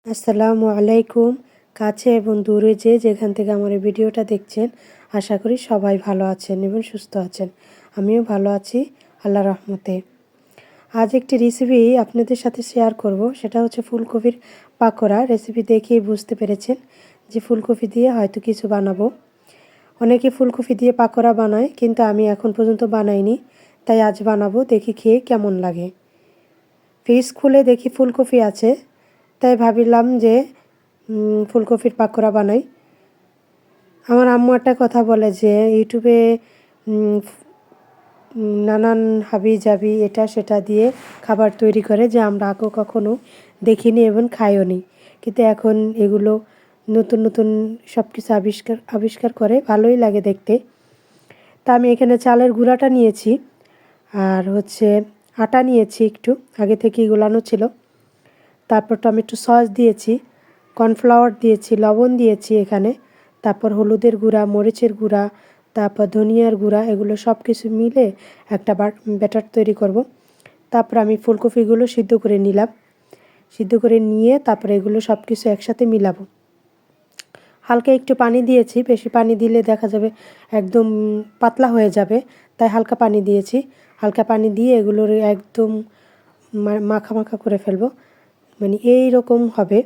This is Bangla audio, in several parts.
আসসালামু আলাইকুম। কাছে এবং দূরে যেখান থেকে আমার এই ভিডিওটা দেখছেন, আশা করি সবাই ভালো আছেন এবং সুস্থ আছেন। আমিও ভালো আছি আল্লাহর রহমতে। আজ একটি রেসিপি আপনাদের সাথে শেয়ার করব, সেটা হচ্ছে ফুলকপির পাকোড়া। রেসিপি দেখেই বুঝতে পেরেছেন যে ফুলকপি দিয়ে হয়তো কিছু বানাবো। অনেকে ফুলকপি দিয়ে পাকোড়া বানায়, কিন্তু আমি এখন পর্যন্ত বানাইনি, তাই আজ বানাবো। দেখি খেয়ে কেমন লাগে। ফ্রিজ খুলে দেখি ফুলকপি আছে, তাই ভাবিলাম যে ফুলকপির পাকোড়া বানাই। আমার আম্মু একটা কথা বলে যে ইউটিউবে নানান হাবি জাবি এটা সেটা দিয়ে খাবার তৈরি করে, যে আমরা আগে কখনো দেখিনি এবং খাইও নি, কিন্তু এখন এগুলো নতুন নতুন সব কিছু আবিষ্কার করে, ভালোই লাগে দেখতে। তা আমি এখানে চালের গুঁড়াটা নিয়েছি, আর হচ্ছে আটা নিয়েছি, একটু আগে থেকেই গোলানো ছিল। তারপর টমেটো সস দিয়েছি, কর্নফ্লাওয়ার দিয়েছি, লবণ দিয়েছি এখানে, তারপর হলুদের গুঁড়া, মরিচের গুঁড়া, তারপর ধনিয়ার গুঁড়া, এগুলো সব কিছু মিলে একটা ব্যাটার তৈরি করব। তারপর আমি ফুলকপিগুলো সিদ্ধ করে নিলাম। সিদ্ধ করে নিয়ে তারপরে এগুলো সব কিছু একসাথে মিলাবো। হালকা একটু পানি দিয়েছি, বেশি পানি দিলে দেখা যাবে একদম পাতলা হয়ে যাবে, তাই হালকা পানি দিয়েছি। হালকা পানি দিয়ে এগুলোর একদম মাখা মাখা করে ফেলবো, মানে এই রকম হবে।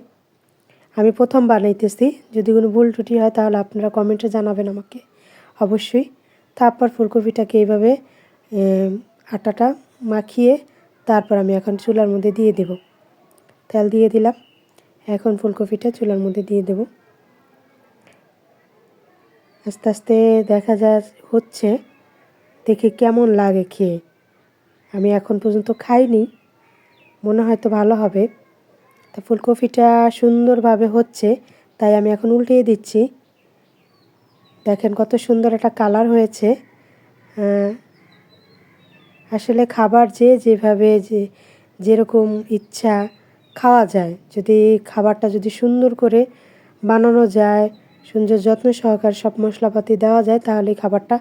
আমি প্রথম বানাইতেছি, যদি কোনো ভুল ত্রুটি হয় তাহলে আপনারা কমেন্টে জানাবেন আমাকে অবশ্যই। তারপর ফুলকপিটাকে এইভাবে আটাটা মাখিয়ে তারপর আমি এখন চুলার মধ্যে দিয়ে দেব। তেল দিয়ে দিলাম, এখন ফুলকপিটা চুলার মধ্যে দিয়ে দেব। আস্তে আস্তে দেখা যায় হচ্ছে, দেখি কেমন লাগে খেয়ে। আমি এখন পর্যন্ত খাইনি, মনে হয়তো ভালো হবে। তা ফুলকপিটা সুন্দরভাবে হচ্ছে, তাই আমি এখন উল্টিয়ে দিচ্ছি। দেখেন কত সুন্দর একটা কালার হয়েছে। আসলে খাবার যেভাবে যেরকম ইচ্ছা খাওয়া যায়, যদি খাবারটা যদি সুন্দর করে বানানো যায়, সুন্দর যত্ন সহকারে সব মশলাপাতি দেওয়া যায়, তাহলে খাবারটা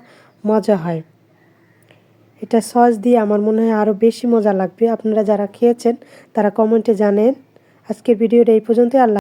মজা হয়। এটা সস দিয়ে আমার মনে হয় আরও বেশি মজা লাগবে। আপনারা যারা খেয়েছেন তারা কমেন্টে জানেন। আজকের ভিডিওটা এই পর্যন্তই। আল্লাহ।